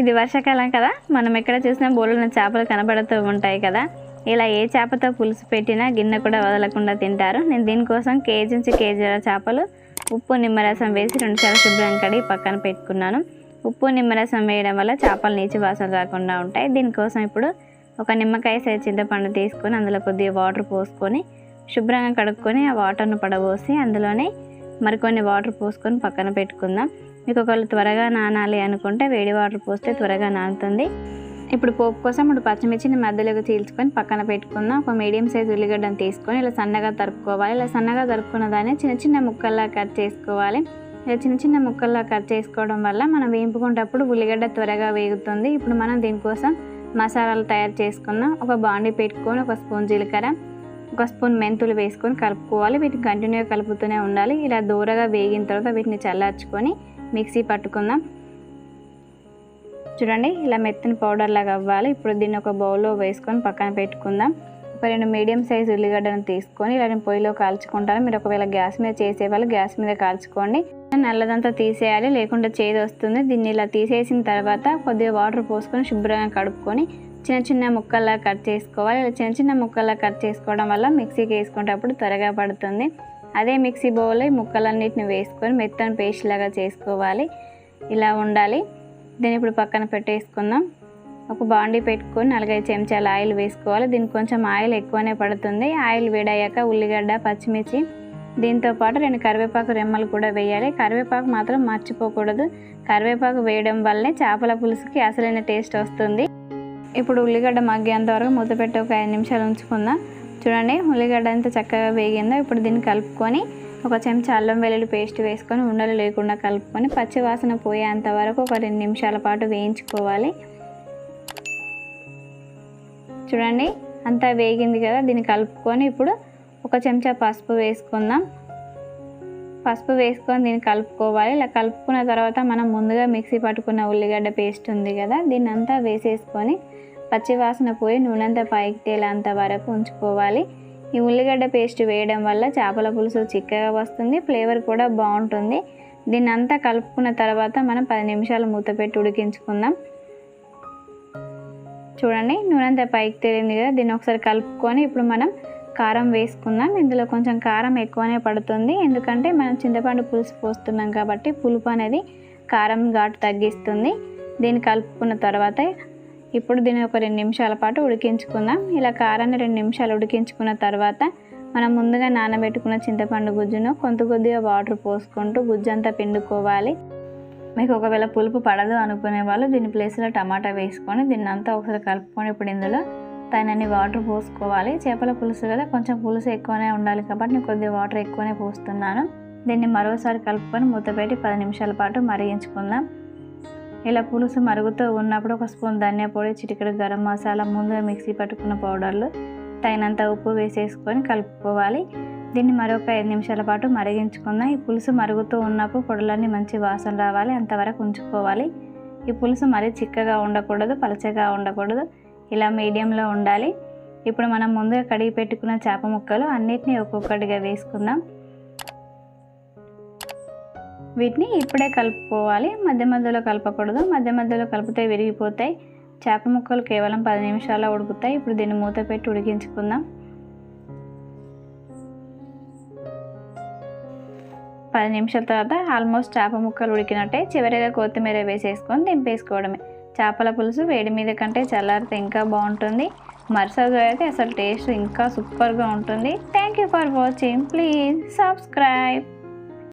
ఇది వర్షాకాలం కదా, మనం ఎక్కడ చూసినా బోలెడన్ని చేపలు కనబడుతూ ఉంటాయి కదా. ఇలా ఏ చేపతో పులుసు పెట్టినా గిన్నె కూడా వదలకుండా తింటారు. నేను దీనికోసం కేజీ నుంచి కేజీల చేపలు ఉప్పు నిమ్మరసం వేసి 2 సార్లు శుభ్రం కడిగి పక్కన పెట్టుకున్నాను. ఉప్పు నిమ్మరసం వేయడం వల్ల చేపలు నీచు వాసన రాకుండా ఉంటాయి. దీనికోసం ఇప్పుడు ఒక నిమ్మకాయ సైజు చింతపండు తీసుకొని అందులో కొద్దిగా వాటర్ పోసుకొని శుభ్రంగా కడుక్కొని ఆ వాటర్ను పడబోసి అందులోనే మరికొన్ని వాటర్ పోసుకొని పక్కన పెట్టుకుందాం. మీకు ఒకవేళ త్వరగా నానాలి అనుకుంటే వేడి వాటర్ పోస్తే త్వరగా నానుతుంది. ఇప్పుడు పోపు కోసం 3 పచ్చిమిర్చిని మధ్యలోకి చీల్చుకొని పక్కన పెట్టుకుందాం. ఒక మీడియం సైజ్ ఉల్లిగడ్డను తీసుకొని ఇలా సన్నగా తరుపుకోవాలి. ఇలా సన్నగా తరుపుకున్న దాన్ని చిన్న చిన్న ముక్కల్లా కట్ చేసుకోవాలి. ఇలా చిన్న చిన్న ముక్కల్లా కట్ చేసుకోవడం వల్ల మనం వేయింపుకునేటప్పుడు ఉల్లిగడ్డ త్వరగా వేగుతుంది. ఇప్పుడు మనం దీనికోసం మసాలాలు తయారు చేసుకుందాం. ఒక బాండీ పెట్టుకొని 1 స్పూన్ జీలకర్ర, 1 స్పూన్ మెంతులు వేసుకొని కలుపుకోవాలి. వీటిని కంటిన్యూగా కలుపుతూనే ఉండాలి. ఇలా దూరగా వేగిన తర్వాత వీటిని చల్లార్చుకొని మిక్సీ పట్టుకుందాం. చూడండి, ఇలా మెత్తని పౌడర్ లాగా అవ్వాలి. ఇప్పుడు దీన్ని ఒక బౌల్లో వేసుకొని పక్కన పెట్టుకుందాం. ఒక 2 మీడియం సైజ్ ఉల్లిగడ్డను తీసుకొని ఇలా నేను పొయ్యిలో కాల్చుకుంటాను. మీరు ఒకవేళ గ్యాస్ మీద చేసేవాళ్ళు గ్యాస్ మీద కాల్చుకోండి. నల్లదంతా తీసేయాలి, లేకుండా చేదు వస్తుంది. దీన్ని ఇలా తీసేసిన తర్వాత కొద్దిగా వాటర్ పోసుకొని శుభ్రంగా కడుక్కొని చిన్న చిన్న ముక్కల్లా కట్ చేసుకోవాలి. ఇలా చిన్న చిన్న ముక్కల్లా కట్ చేసుకోవడం వల్ల మిక్సీకి వేసుకునేటప్పుడు త్వరగా పడుతుంది. అదే మిక్సీ బౌల్లో ఈ ముక్కలన్నిటిని వేసుకొని మెత్తని పేస్ట్ లాగా చేసుకోవాలి. ఇలా ఉండాలి. దీన్ని ఇప్పుడు పక్కన పెట్టేసుకుందాం. ఒక బాండీ పెట్టుకొని 4-5 చెంచాల ఆయిల్ వేసుకోవాలి. దీనికి కొంచెం ఆయిల్ ఎక్కువనే పడుతుంది. ఆయిల్ వేడయ్యాక ఉల్లిగడ్డ, పచ్చిమిర్చి, దీంతోపాటు 2 కరివేపాకు రెమ్మలు కూడా వేయాలి. కరివేపాకు మాత్రం మర్చిపోకూడదు. కరివేపాకు వేయడం వల్లనే చేపల పులుసుకి అసలైన టేస్ట్ వస్తుంది. ఇప్పుడు ఉల్లిగడ్డ మగ్గేంత వరకు మూత పెట్టి ఒక 5 నిమిషాలు ఉంచుకుందాం. చూడండి, ఉల్లిగడ్డ ఎంత చక్కగా వేగిందో. ఇప్పుడు దీన్ని కలుపుకొని 1 చెంచా అల్లం వెల్లుల్లి పేస్ట్ వేసుకొని ఉండలు లేకుండా కలుపుకొని పచ్చి వాసన పోయేంత వరకు ఒక 2 నిమిషాల పాటు వేయించుకోవాలి. చూడండి, అంతా వేగింది కదా. దీన్ని కలుపుకొని ఇప్పుడు 1 చెంచా పసుపు వేసుకుందాం. పసుపు వేసుకొని దీన్ని కలుపుకోవాలి. ఇలా కలుపుకున్న తర్వాత మనం ముందుగా మిక్సీ పట్టుకున్న ఉల్లిగడ్డ పేస్ట్ ఉంది కదా, దీన్ని అంతా వేసేసుకొని పచ్చి వాసన పోయి నూనె అంతా పైకి తేలేంత వరకు ఉంచుకోవాలి. ఈ ఉల్లిగడ్డ పేస్ట్ వేయడం వల్ల చేపల పులుసు చిక్కగా వస్తుంది, ఫ్లేవర్ కూడా బాగుంటుంది. దీన్ని అంతా కలుపుకున్న తర్వాత మనం 10 నిమిషాలు మూత పెట్టి ఉడికించుకుందాం. చూడండి, నూనె అంతా పైకి తేలింది కదా. దీన్ని ఒకసారి కలుపుకొని ఇప్పుడు మనం కారం వేసుకుందాం. ఇందులో కొంచెం కారం ఎక్కువనే పడుతుంది, ఎందుకంటే మనం చింతపండు పులుసు పోస్తున్నాం కాబట్టి పులుపు అనేది కారం ఘాటు తగ్గిస్తుంది. దీన్ని కలుపుకున్న తర్వాత ఇప్పుడు దీన్ని ఒక 2 నిమిషాల పాటు ఉడికించుకుందాం. ఇలా కారాన్ని 2 నిమిషాలు ఉడికించుకున్న తర్వాత మనం ముందుగా నానబెట్టుకున్న చింతపండు గుజ్జును కొద్దిగా వాటర్ పోసుకుంటూ గుజ్జంతా పిండుకోవాలి. మీకు ఒకవేళ పులుపు పడదు అనుకునే వాళ్ళు దీని ప్లేస్లో టమాటా వేసుకొని దీన్ని అంతా ఒకసారి కలుపుకొని ఇప్పుడు ఇందులో తగినన్ని వాటర్ పోసుకోవాలి. చేపల పులుసు కదా, కొంచెం పులుసు ఎక్కువనే ఉండాలి కాబట్టి నేను కొద్దిగా వాటర్ ఎక్కువనే పోస్తున్నాను. దీన్ని మరోసారి కలుపుకొని మూత పెట్టి 10 నిమిషాల పాటు మరిగించుకుందాం. ఇలా పులుసు మరుగుతూ ఉన్నప్పుడు 1 స్పూన్ ధనియా పొడి, చిటికెడు గరం మసాలా, ముందుగా మిక్సీ పట్టుకున్న పౌడర్లు, తగినంత ఉప్పు వేసేసుకొని కలుపుకోవాలి. దీన్ని మరొక 5 నిమిషాల పాటు మరిగించుకుందాం. ఈ పులుసు మరుగుతూ ఉన్నప్పుడు పొడులన్నీ మంచి వాసన రావాలి, అంతవరకు ఉంచుకోవాలి. ఈ పులుసు మరీ చిక్కగా ఉండకూడదు, పలచగా ఉండకూడదు, ఇలా మీడియంలో ఉండాలి. ఇప్పుడు మనం ముందుగా కడిగి పెట్టుకున్న చేప ముక్కలు అన్నిటినీ ఒక్కొక్కటిగా వేసుకుందాం. వీటిని ఇప్పుడే కలుపుకోవాలి, మధ్య మధ్యలో కలపకూడదు. మధ్య మధ్యలో కలిపితే విరిగిపోతాయి. చేప ముక్కలు కేవలం 10 నిమిషాల్లో ఉడుకుతాయి. ఇప్పుడు దీన్ని మూత పెట్టి ఉడికించుకుందాం. 10 నిమిషాల తర్వాత ఆల్మోస్ట్ చేప ముక్కలు ఉడికినట్టే. చివరిగా కొత్తిమీర వేసేసుకొని దింపేసుకోవడమే. చేపల పులుసు వేడి మీద కంటే చల్లారితే ఇంకా బాగుంటుంది. మరుసటి అయితే అసలు టేస్ట్ ఇంకా సూపర్గా ఉంటుంది. Thank you for watching. Please subscribe.